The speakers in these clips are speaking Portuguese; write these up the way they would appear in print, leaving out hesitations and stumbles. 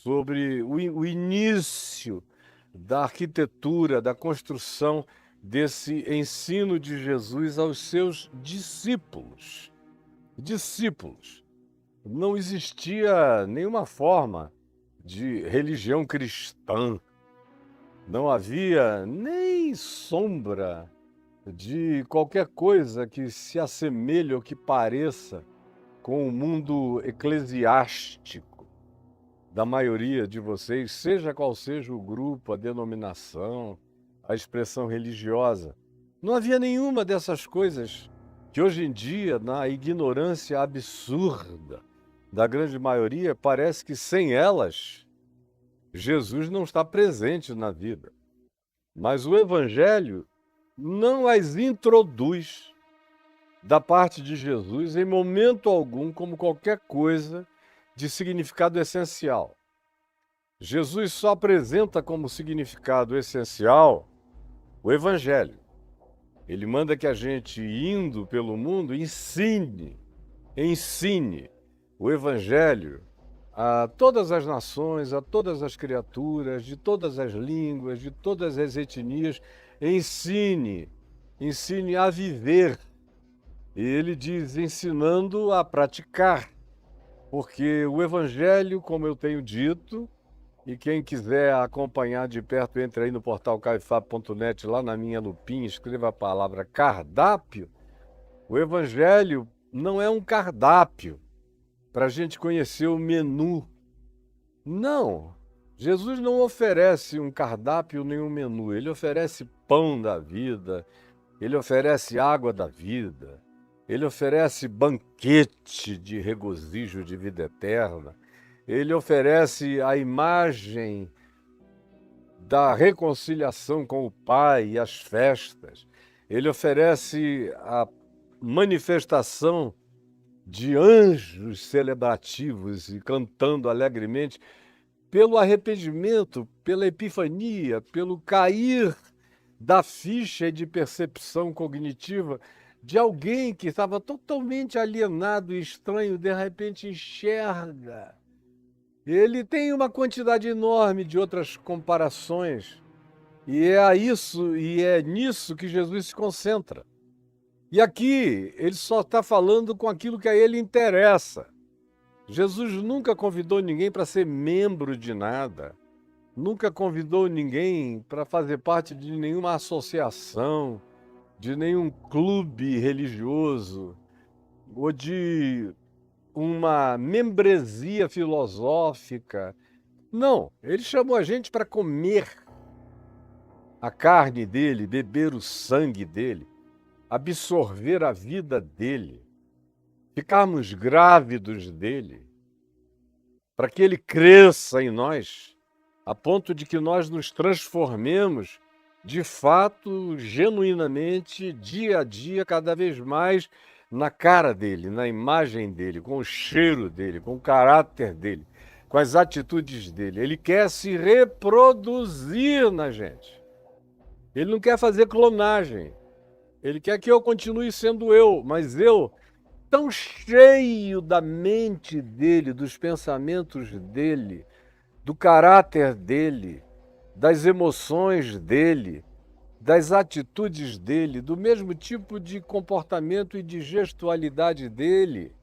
sobre o início da arquitetura, da construção desse ensino de Jesus aos seus discípulos. Discípulos. Não existia nenhuma forma de religião cristã, não havia nem sombra de qualquer coisa que se assemelhe ou que pareça com o mundo eclesiástico da maioria de vocês, seja qual seja o grupo, a denominação, a expressão religiosa. Não havia nenhuma dessas coisas que hoje em dia, na ignorância absurda da grande maioria, parece que sem elas, Jesus não está presente na vida. Mas o Evangelho não as introduz da parte de Jesus em momento algum como qualquer coisa de significado essencial. Jesus só apresenta como significado essencial o Evangelho. Ele manda que a gente, indo pelo mundo, ensine o Evangelho a todas as nações, a todas as criaturas, de todas as línguas, de todas as etnias. Ensine a viver. E ele diz, ensinando a praticar. Porque o Evangelho, como eu tenho dito, e quem quiser acompanhar de perto, entre aí no portal caifab.net, lá na minha lupinha, escreva a palavra cardápio. O Evangelho não é um cardápio para a gente conhecer o menu. Não, Jesus não oferece um cardápio nem um menu. Ele oferece pão da vida, ele oferece água da vida, ele oferece banquete de regozijo de vida eterna. Ele oferece a imagem da reconciliação com o Pai e as festas. Ele oferece a manifestação de anjos celebrativos e cantando alegremente pelo arrependimento, pela epifania, pelo cair da ficha de percepção cognitiva de alguém que estava totalmente alienado e estranho, de repente enxerga. Ele tem uma quantidade enorme de outras comparações, e é nisso que Jesus se concentra. E aqui ele só está falando com aquilo que a ele interessa. Jesus nunca convidou ninguém para ser membro de nada, nunca convidou ninguém para fazer parte de nenhuma associação, de nenhum clube religioso, ou de uma membresia filosófica. Não, ele chamou a gente para comer a carne dele, beber o sangue dele, absorver a vida dele, ficarmos grávidos dele, para que ele cresça em nós, a ponto de que nós nos transformemos de fato, genuinamente, dia a dia, cada vez mais na cara dele, na imagem dele, com o cheiro dele, com o caráter dele, com as atitudes dele. Ele quer se reproduzir na gente. Ele não quer fazer clonagem. Ele quer que eu continue sendo eu, mas eu, tão cheio da mente dele, dos pensamentos dele, do caráter dele, das emoções dele, das atitudes dele, do mesmo tipo de comportamento e de gestualidade dele,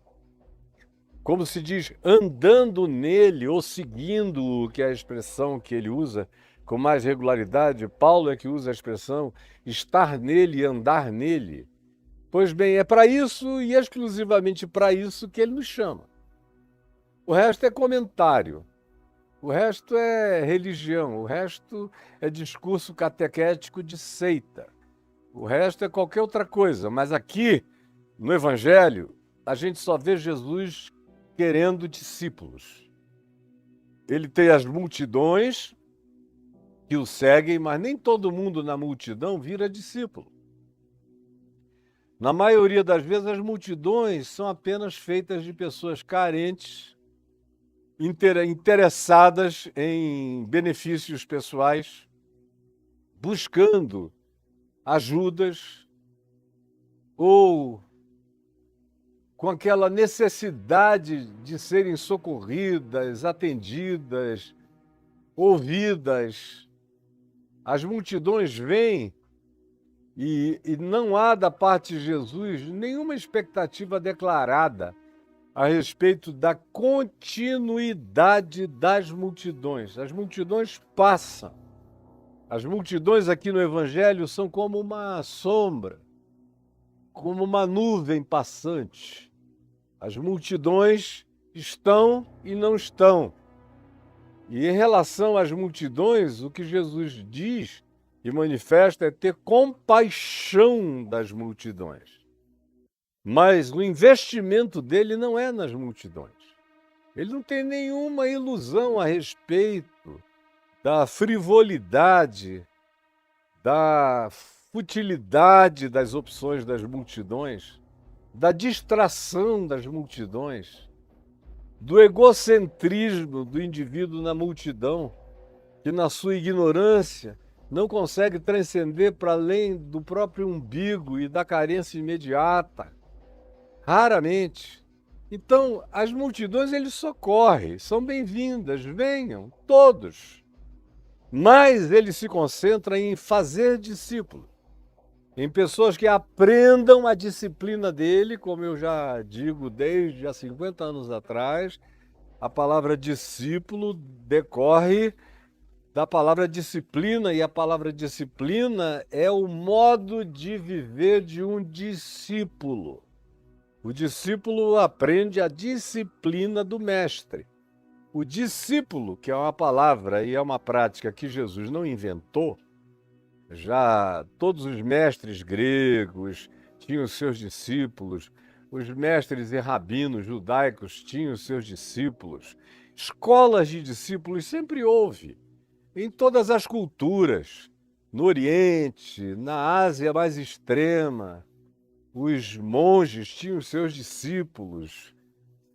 como se diz, andando nele ou seguindo-o, que é a expressão que ele usa com mais regularidade. Paulo é que usa a expressão estar nele e andar nele. Pois bem, é para isso e exclusivamente para isso que ele nos chama. O resto é comentário, o resto é religião, o resto é discurso catequético de seita, o resto é qualquer outra coisa. Mas aqui, no Evangelho, a gente só vê Jesus querendo discípulos. Ele tem as multidões que o seguem, mas nem todo mundo na multidão vira discípulo. Na maioria das vezes, as multidões são apenas feitas de pessoas carentes, interessadas em benefícios pessoais, buscando ajudas ou com aquela necessidade de serem socorridas, atendidas, ouvidas. As multidões vêm e não há da parte de Jesus nenhuma expectativa declarada a respeito da continuidade das multidões. As multidões passam. As multidões aqui no Evangelho são como uma sombra, como uma nuvem passante. As multidões estão e não estão. E em relação às multidões, o que Jesus diz e manifesta é ter compaixão das multidões. Mas o investimento dele não é nas multidões. Ele não tem nenhuma ilusão a respeito da frivolidade, da futilidade das opções das multidões, da distração das multidões, do egocentrismo do indivíduo na multidão, que na sua ignorância não consegue transcender para além do próprio umbigo e da carência imediata. Raramente. Então, as multidões ele socorre, são bem-vindas, venham, todos. Mas ele se concentra em fazer discípulos, em pessoas que aprendam a disciplina dele, como eu já digo desde há 50 anos atrás, a palavra discípulo decorre da palavra disciplina, e a palavra disciplina é o modo de viver de um discípulo. O discípulo aprende a disciplina do mestre. O discípulo, que é uma palavra e é uma prática que Jesus não inventou, já todos os mestres gregos tinham seus discípulos, os mestres e rabinos judaicos tinham seus discípulos. Escolas de discípulos sempre houve, em todas as culturas, no Oriente, na Ásia mais extrema. Os monges tinham seus discípulos.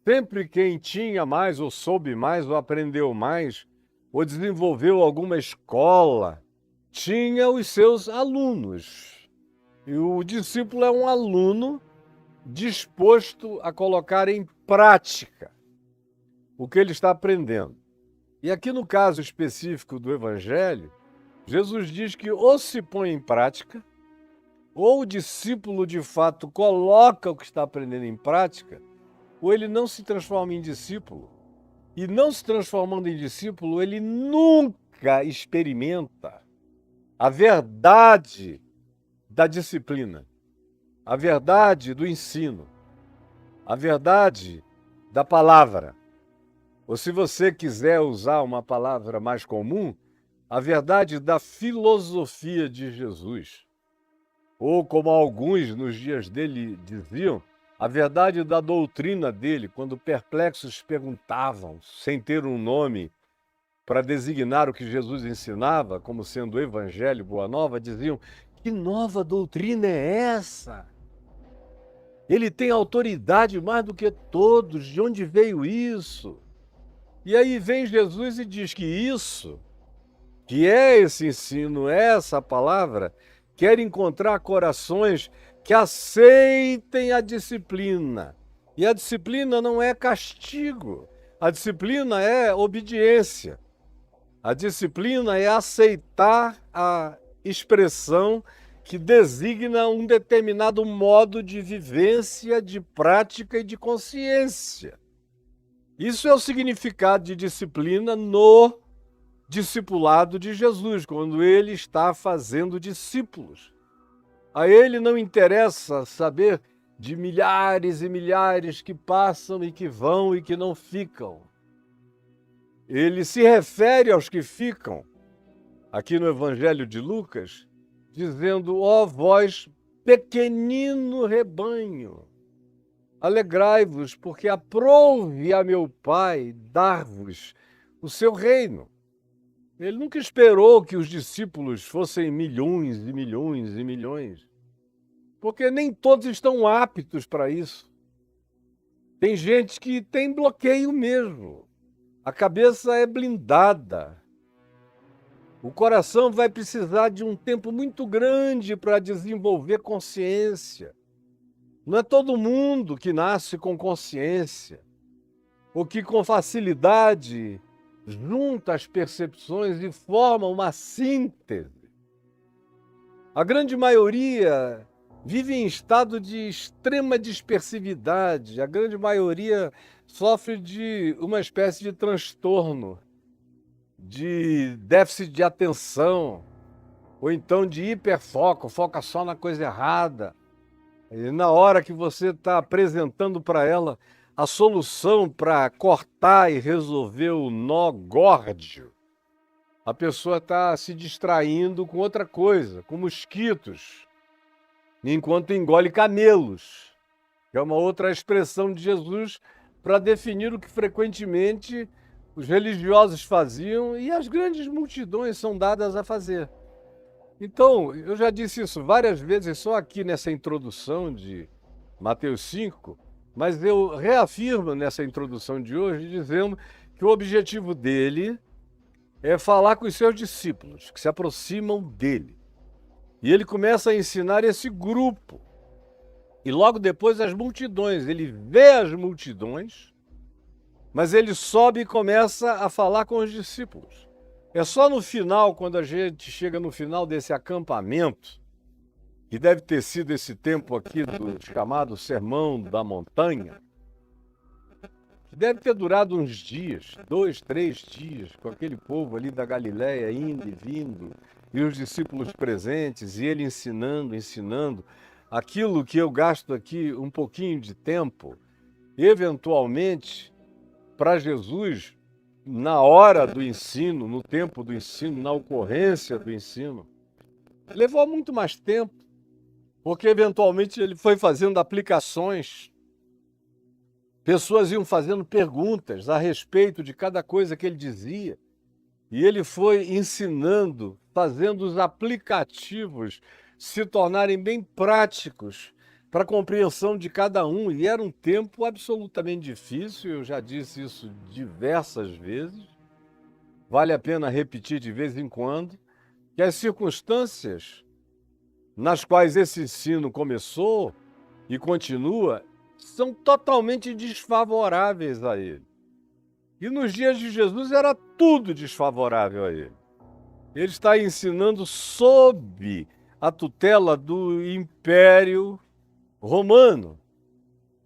Sempre quem tinha mais, ou soube mais, ou aprendeu mais, ou desenvolveu alguma escola, tinha os seus alunos. E o discípulo é um aluno disposto a colocar em prática o que ele está aprendendo. E aqui no caso específico do Evangelho, Jesus diz que ou se põe em prática, ou o discípulo de fato coloca o que está aprendendo em prática, ou ele não se transforma em discípulo. E não se transformando em discípulo, ele nunca experimenta a verdade da disciplina, a verdade do ensino, a verdade da palavra. Ou se você quiser usar uma palavra mais comum, a verdade da filosofia de Jesus. Ou como alguns nos dias dele diziam, a verdade da doutrina dele, quando perplexos perguntavam, sem ter um nome para designar o que Jesus ensinava, como sendo o Evangelho, Boa Nova, diziam: que nova doutrina é essa? Ele tem autoridade mais do que todos, de onde veio isso? E aí vem Jesus e diz que isso, que é esse ensino, é essa palavra, quer encontrar corações que aceitem a disciplina. E a disciplina não é castigo, a disciplina é obediência. A disciplina é aceitar a expressão que designa um determinado modo de vivência, de prática e de consciência. Isso é o significado de disciplina no discipulado de Jesus, quando ele está fazendo discípulos. A ele não interessa saber de milhares e milhares que passam e que vão e que não ficam. Ele se refere aos que ficam, aqui no Evangelho de Lucas, dizendo: ó vós, pequenino rebanho, alegrai-vos, porque aprouve a meu Pai dar-vos o seu reino. Ele nunca esperou que os discípulos fossem milhões e milhões e milhões, porque nem todos estão aptos para isso. Tem gente que tem bloqueio mesmo. A cabeça é blindada. O coração vai precisar de um tempo muito grande para desenvolver consciência. Não é todo mundo que nasce com consciência, ou que com facilidade junta as percepções e forma uma síntese. A grande maioria vive em estado de extrema dispersividade, a grande maioria sofre de uma espécie de transtorno, de déficit de atenção, ou então de hiperfoco, foca só na coisa errada. E na hora que você está apresentando para ela a solução para cortar e resolver o nó górdio, a pessoa está se distraindo com outra coisa, com mosquitos, enquanto engole camelos, que é uma outra expressão de Jesus para definir o que frequentemente os religiosos faziam e as grandes multidões são dadas a fazer. Então, eu já disse isso várias vezes, só aqui nessa introdução de Mateus 5, mas eu reafirmo nessa introdução de hoje, dizendo que o objetivo dele é falar com os seus discípulos, que se aproximam dele. E ele começa a ensinar esse grupo. E logo depois as multidões. Ele vê as multidões, mas ele sobe e começa a falar com os discípulos. É só no final, quando a gente chega no final desse acampamento, que deve ter sido esse tempo aqui do chamado Sermão da Montanha, que deve ter durado uns dias, 2, 3 dias, com aquele povo ali da Galileia indo e vindo, e os discípulos presentes, e ele ensinando, aquilo que eu gasto aqui um pouquinho de tempo, eventualmente, para Jesus, na hora do ensino, no tempo do ensino, na ocorrência do ensino, levou muito mais tempo, porque eventualmente ele foi fazendo aplicações, pessoas iam fazendo perguntas a respeito de cada coisa que ele dizia, e ele foi ensinando, fazendo os aplicativos se tornarem bem práticos para a compreensão de cada um, e era um tempo absolutamente difícil, eu já disse isso diversas vezes, vale a pena repetir de vez em quando, que as circunstâncias nas quais esse ensino começou e continua são totalmente desfavoráveis a ele. E nos dias de Jesus era tudo desfavorável a ele. Ele está ensinando sob a tutela do Império Romano,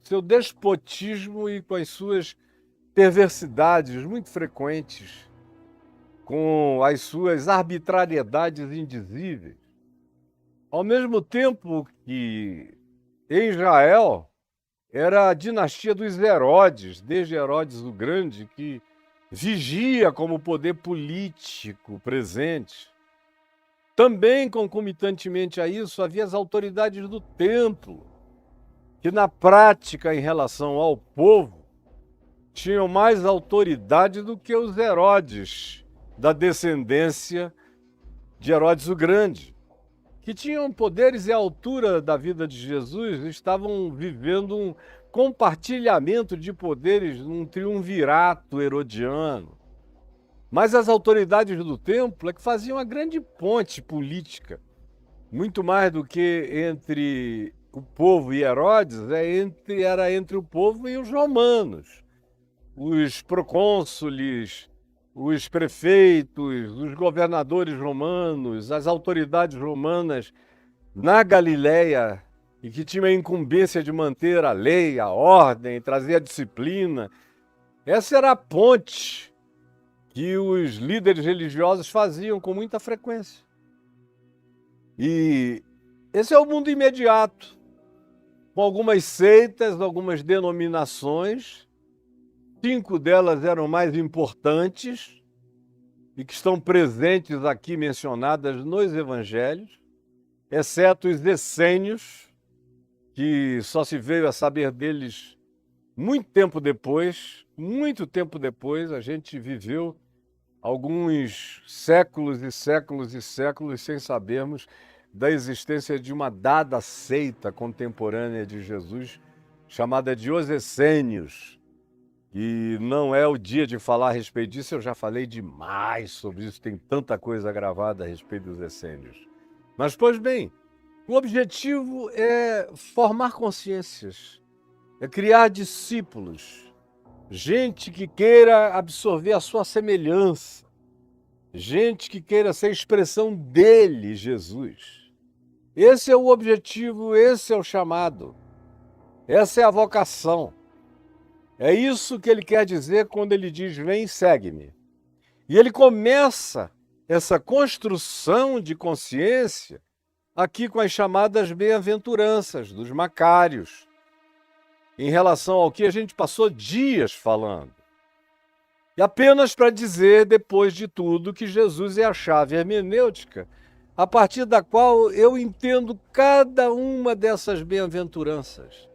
seu despotismo e com as suas perversidades muito frequentes, com as suas arbitrariedades indizíveis. Ao mesmo tempo que em Israel era a dinastia dos Herodes, desde Herodes o Grande, que vigia como poder político presente. Também, concomitantemente a isso, havia as autoridades do templo, que na prática, em relação ao povo, tinham mais autoridade do que os Herodes, da descendência de Herodes o Grande, que tinham poderes e a altura da vida de Jesus, estavam vivendo um compartilhamento de poderes num triunvirato herodiano. Mas as autoridades do templo é que faziam a grande ponte política, muito mais do que entre o povo e Herodes, era entre o povo e os romanos, os procônsules, os prefeitos, os governadores romanos, as autoridades romanas na Galileia, e que tinham a incumbência de manter a lei, a ordem, trazer a disciplina. Essa era a ponte que os líderes religiosos faziam com muita frequência. E esse é o mundo imediato, com algumas seitas, algumas denominações. 5 delas eram mais importantes e que estão presentes aqui mencionadas nos evangelhos, exceto os essênios, que só se veio a saber deles muito tempo depois, a gente viveu alguns séculos e séculos e séculos sem sabermos da existência de uma dada seita contemporânea de Jesus, chamada de os essênios. E não é o dia de falar a respeito disso, eu já falei demais sobre isso, tem tanta coisa gravada a respeito dos essênios. Mas, pois bem, O objetivo é formar consciências, é criar discípulos, gente que queira absorver a sua semelhança, gente que queira ser expressão dele, Jesus. Esse é o objetivo, esse é o chamado, essa é a vocação. É isso que ele quer dizer quando ele diz: vem e segue-me. E ele começa essa construção de consciência aqui com as chamadas bem-aventuranças dos Macários, em relação ao que a gente passou dias falando. E apenas para dizer, depois de tudo, que Jesus é a chave hermenêutica, a partir da qual eu entendo cada uma dessas bem-aventuranças,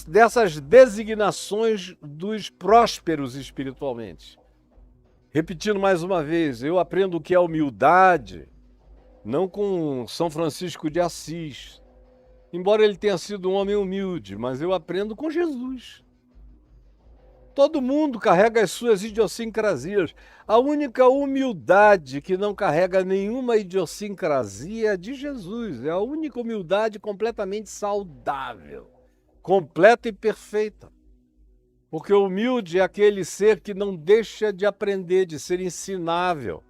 dessas designações dos prósperos espiritualmente. Repetindo mais uma vez, eu aprendo o que é humildade, não com São Francisco de Assis, embora ele tenha sido um homem humilde, mas eu aprendo com Jesus. Todo mundo carrega as suas idiosincrasias. A única humildade que não carrega nenhuma idiosincrasia é a de Jesus. É a única humildade completamente saudável, completa e perfeita. Porque o humilde é aquele ser que não deixa de aprender, de ser ensinável.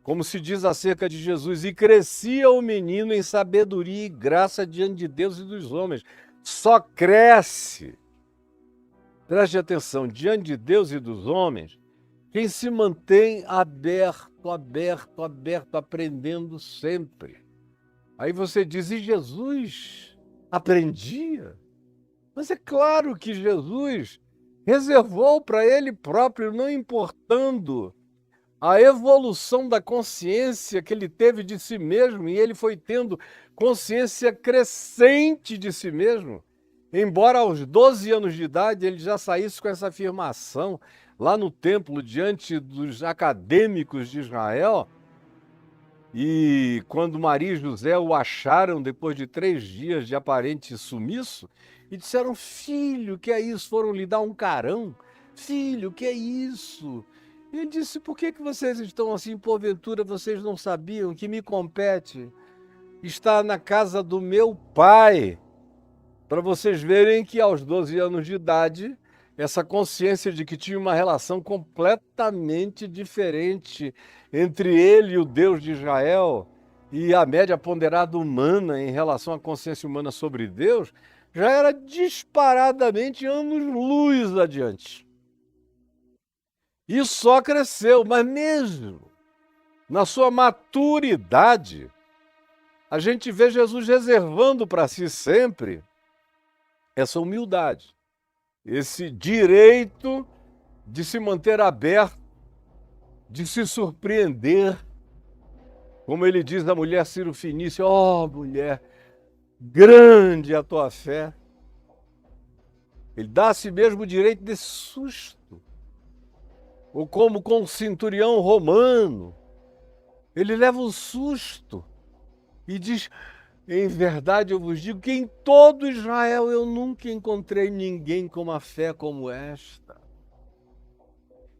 Como se diz acerca de Jesus: e crescia o menino em sabedoria e graça diante de Deus e dos homens. Só cresce. Preste atenção, diante de Deus e dos homens, quem se mantém aberto, aprendendo sempre. Aí você diz: e Jesus aprendia? Mas é claro que Jesus reservou para ele próprio, não importando a evolução da consciência que ele teve de si mesmo, e ele foi tendo consciência crescente de si mesmo. Embora aos 12 anos de idade ele já saísse com essa afirmação lá no templo, diante dos acadêmicos de Israel, e quando Maria e José o acharam depois de 3 dias de aparente sumiço, e disseram: filho, que é isso? Foram lhe dar um carão? Filho, que é isso? Ele disse: por que vocês estão assim? Porventura vocês não sabiam que me compete estar na casa do meu pai? Para vocês verem que aos 12 anos de idade, essa consciência de que tinha uma relação completamente diferente entre ele e o Deus de Israel, e a média ponderada humana em relação à consciência humana sobre Deus, já era disparadamente anos-luz adiante. E só cresceu, mas mesmo na sua maturidade, a gente vê Jesus reservando para si sempre essa humildade, esse direito de se manter aberto, de se surpreender. Como ele diz da mulher Cirofenícia: ó, mulher, grande a tua fé. Ele dá a si mesmo o direito desse susto. Ou como com o centurião romano, ele leva um susto e diz: em verdade eu vos digo que em todo Israel eu nunca encontrei ninguém com uma fé como esta.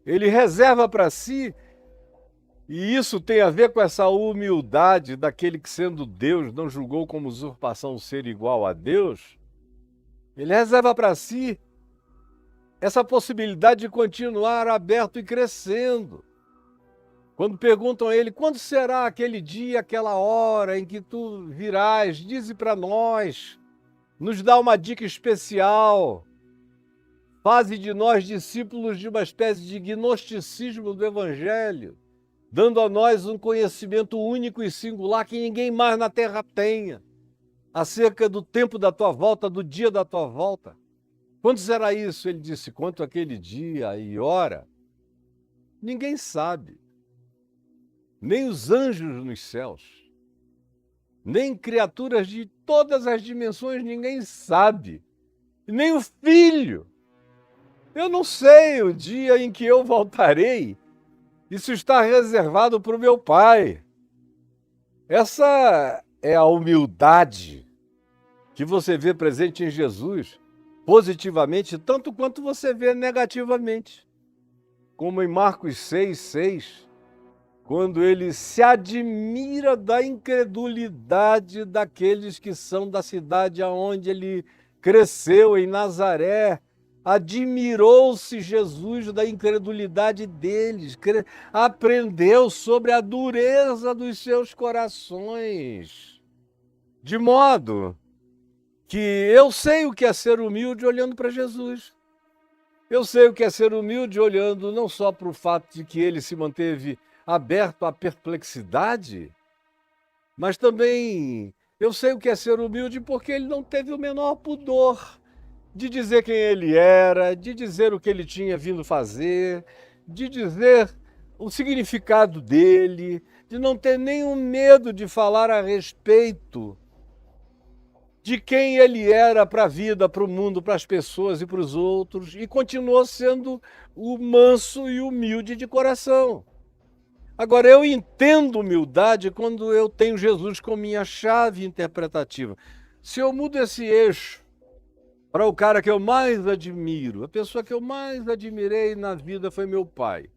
Ele reserva para si, e isso tem a ver com essa humildade daquele que, sendo Deus, não julgou como usurpação ser igual a Deus. Ele reserva para si essa possibilidade de continuar aberto e crescendo. Quando perguntam a ele: quando será aquele dia, aquela hora em que tu virás? Dize para nós, nos dá uma dica especial. Faze de nós discípulos de uma espécie de gnosticismo do Evangelho, dando a nós um conhecimento único e singular que ninguém mais na terra tenha, acerca do tempo da tua volta, do dia da tua volta. Quando será isso? Ele disse: quanto aquele dia e hora, ninguém sabe. Nem os anjos nos céus, nem criaturas de todas as dimensões, ninguém sabe. Nem o Filho. Eu não sei o dia em que eu voltarei. Isso está reservado para o meu Pai. Essa é a humildade que você vê presente em Jesus, positivamente, tanto quanto você vê negativamente. Como em Marcos 6:6, quando ele se admira da incredulidade daqueles que são da cidade aonde ele cresceu, em Nazaré. Admirou-se Jesus da incredulidade deles, aprendeu sobre a dureza dos seus corações, de modo que eu sei o que é ser humilde olhando para Jesus. Eu sei o que é ser humilde olhando não só para o fato de que ele se manteve aberto à perplexidade, mas também eu sei o que é ser humilde porque ele não teve o menor pudor de dizer quem ele era, de dizer o que ele tinha vindo fazer, de dizer o significado dele, de não ter nenhum medo de falar a respeito de quem ele era para a vida, para o mundo, para as pessoas e para os outros, e continuou sendo o manso e humilde de coração. Agora, eu entendo humildade quando eu tenho Jesus como minha chave interpretativa. Se eu mudo esse eixo para o cara que eu mais admiro, a pessoa que eu mais admirei na vida foi meu pai.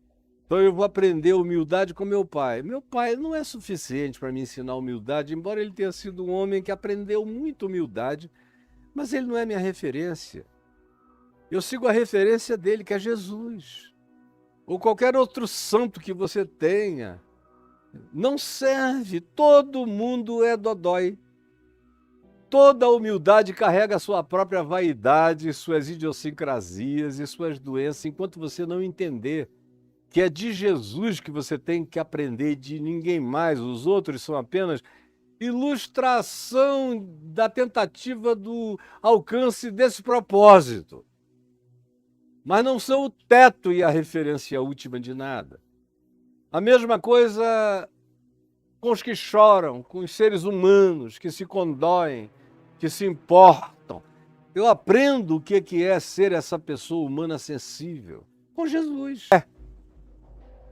Então eu vou aprender humildade com meu pai. Meu pai não é suficiente para me ensinar humildade, embora ele tenha sido um homem que aprendeu muito humildade, mas ele não é minha referência. Eu sigo a referência dele, que é Jesus. Ou qualquer outro santo que você tenha. Não serve. Todo mundo é dodói. Toda humildade carrega a sua própria vaidade, suas idiosincrasias e suas doenças, enquanto você não entender que é de Jesus que você tem que aprender, de ninguém mais. Os outros são apenas ilustração da tentativa do alcance desse propósito. Mas não são o teto e a referência última de nada. A mesma coisa com os que choram, com os seres humanos que se condoem, que se importam. Eu aprendo o que é ser essa pessoa humana sensível com Jesus.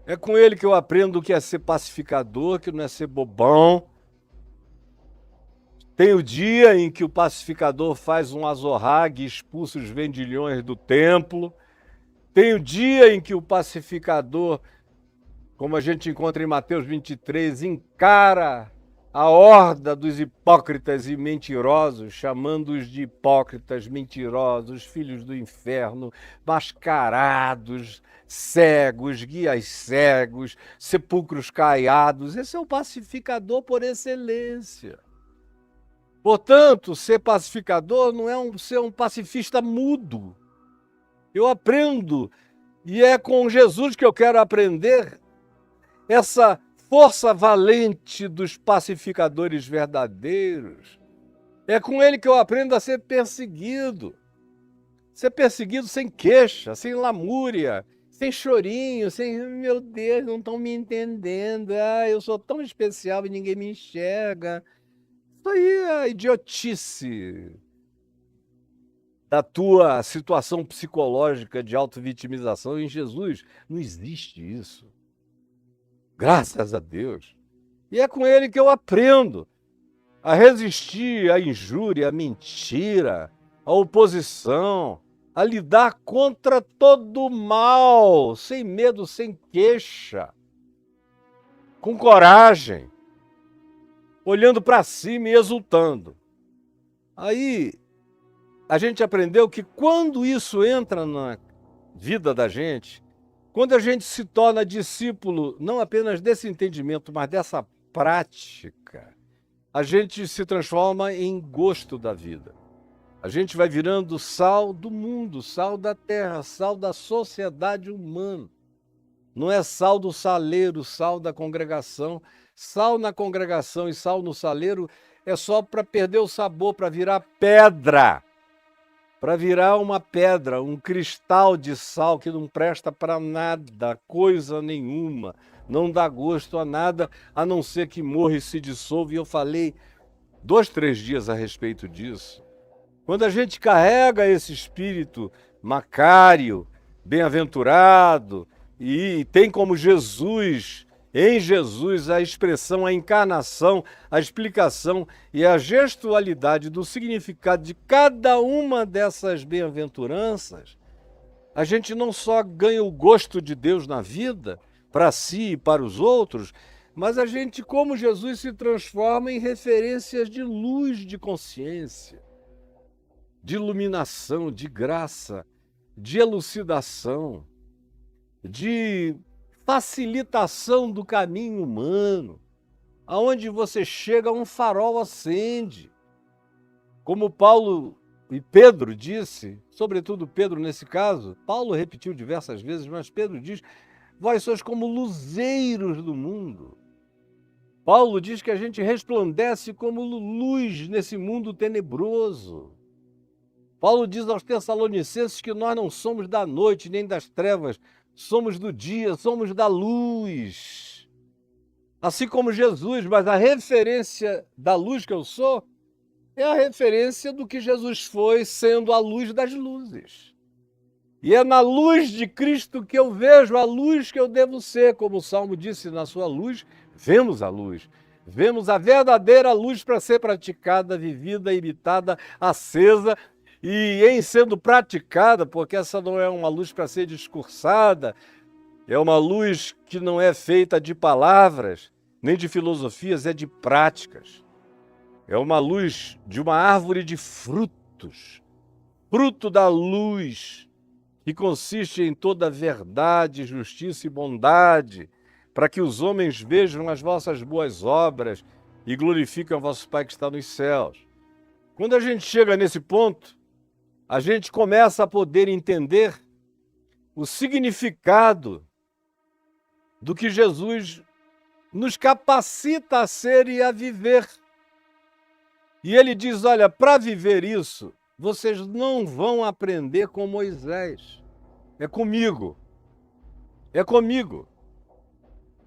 É com ele que eu aprendo o que é ser pacificador, que não é ser bobão. Tem o dia em que o pacificador faz um azorrague e expulsa os vendilhões do templo. Tem o dia em que o pacificador, como a gente encontra em Mateus 23, encara a horda dos hipócritas e mentirosos, chamando-os de hipócritas, mentirosos, filhos do inferno, mascarados, cegos, guias cegos, sepulcros caiados. Esse é o pacificador por excelência. Portanto, ser pacificador não é ser um pacifista mudo. Eu aprendo, e é com Jesus que eu quero aprender, essa força valente dos pacificadores verdadeiros. É com ele que eu aprendo a ser perseguido. Ser perseguido sem queixa, sem lamúria, sem chorinho, sem, meu Deus, não estão me entendendo. Ah, eu sou tão especial e ninguém me enxerga. Isso aí é a idiotice da tua situação psicológica de autovitimização. Em Jesus não existe isso. Graças a Deus. E é com ele que eu aprendo a resistir à injúria, à mentira, à oposição, a lidar contra todo o mal, sem medo, sem queixa, com coragem, olhando para cima e exultando. Aí a gente aprendeu que quando isso entra na vida da gente, quando a gente se torna discípulo, não apenas desse entendimento, mas dessa prática, a gente se transforma em gosto da vida. A gente vai virando sal do mundo, sal da terra, sal da sociedade humana. Não é sal do saleiro, sal da congregação. Sal na congregação e sal no saleiro é só para perder o sabor, para virar pedra. Para virar uma pedra, um cristal de sal que não presta para nada, coisa nenhuma, não dá gosto a nada, a não ser que morra e se dissolva. E eu falei 2, 3 dias a respeito disso. Quando a gente carrega esse espírito macário, bem-aventurado, e tem como Jesus, em Jesus, a expressão, a encarnação, a explicação e a gestualidade do significado de cada uma dessas bem-aventuranças, a gente não só ganha o gosto de Deus na vida, para si e para os outros, mas a gente, como Jesus, se transforma em referências de luz de consciência, de iluminação, de graça, de elucidação, de facilitação do caminho humano. Aonde você chega, um farol acende. Como Paulo e Pedro disse, sobretudo Pedro nesse caso, Paulo repetiu diversas vezes, mas Pedro diz: vós sois como luzeiros do mundo. Paulo diz que a gente resplandece como luz nesse mundo tenebroso. Paulo diz aos Tessalonicenses que nós não somos da noite nem das trevas, somos do dia, somos da luz. Assim como Jesus, mas a referência da luz que eu sou é a referência do que Jesus foi, sendo a luz das luzes. E é na luz de Cristo que eu vejo a luz que eu devo ser, como o Salmo disse, na sua luz, vemos a luz. Vemos a verdadeira luz para ser praticada, vivida, imitada, acesa, e em sendo praticada, porque essa não é uma luz para ser discursada, é uma luz que não é feita de palavras, nem de filosofias, é de práticas. É uma luz de uma árvore de frutos, fruto da luz, que consiste em toda verdade, justiça e bondade, para que os homens vejam as vossas boas obras e glorifiquem o vosso Pai que está nos céus. Quando a gente chega nesse ponto, a gente começa a poder entender o significado do que Jesus nos capacita a ser e a viver. E ele diz, olha, para viver isso, vocês não vão aprender com Moisés. É comigo. É comigo.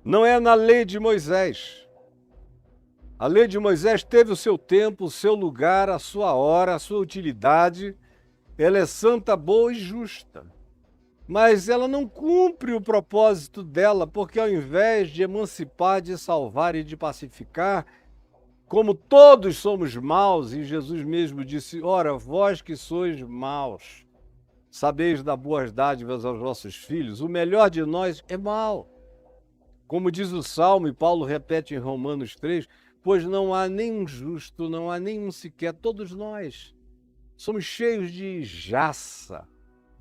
Não é na lei de Moisés. A lei de Moisés teve o seu tempo, o seu lugar, a sua hora, a sua utilidade. Ela é santa, boa e justa. Mas ela não cumpre o propósito dela, porque ao invés de emancipar, de salvar e de pacificar, como todos somos maus, e Jesus mesmo disse, ora, vós que sois maus, sabeis dar boas dádivas aos vossos filhos, o melhor de nós é mau. Como diz o Salmo, e Paulo repete em Romanos 3, pois não há nenhum justo, não há nenhum sequer, todos nós somos cheios de jaça,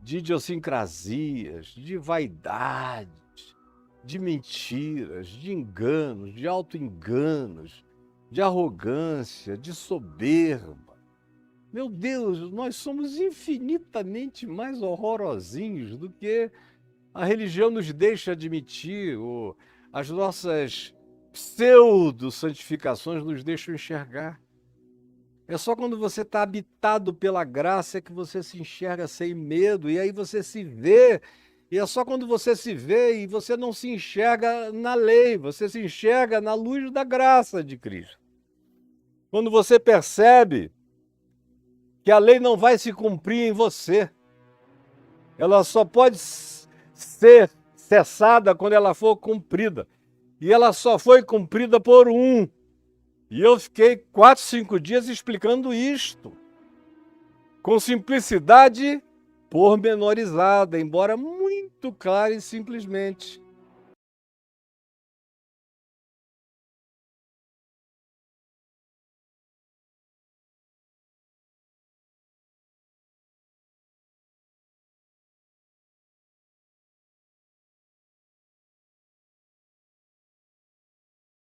de idiosincrasias, de vaidades, de mentiras, de enganos, de auto-enganos, de arrogância, de soberba. Meu Deus, nós somos infinitamente mais horrorosinhos do que a religião nos deixa admitir, ou as nossas pseudo-santificações nos deixam enxergar. É só quando você está habitado pela graça que você se enxerga sem medo, e aí você se vê, e é só quando você se vê e você não se enxerga na lei, você se enxerga na luz da graça de Cristo. Quando você percebe que a lei não vai se cumprir em você, ela só pode ser cessada quando ela for cumprida, e ela só foi cumprida por um. E eu fiquei 4, 5 dias explicando isto, com simplicidade pormenorizada, embora muito clara e simplesmente.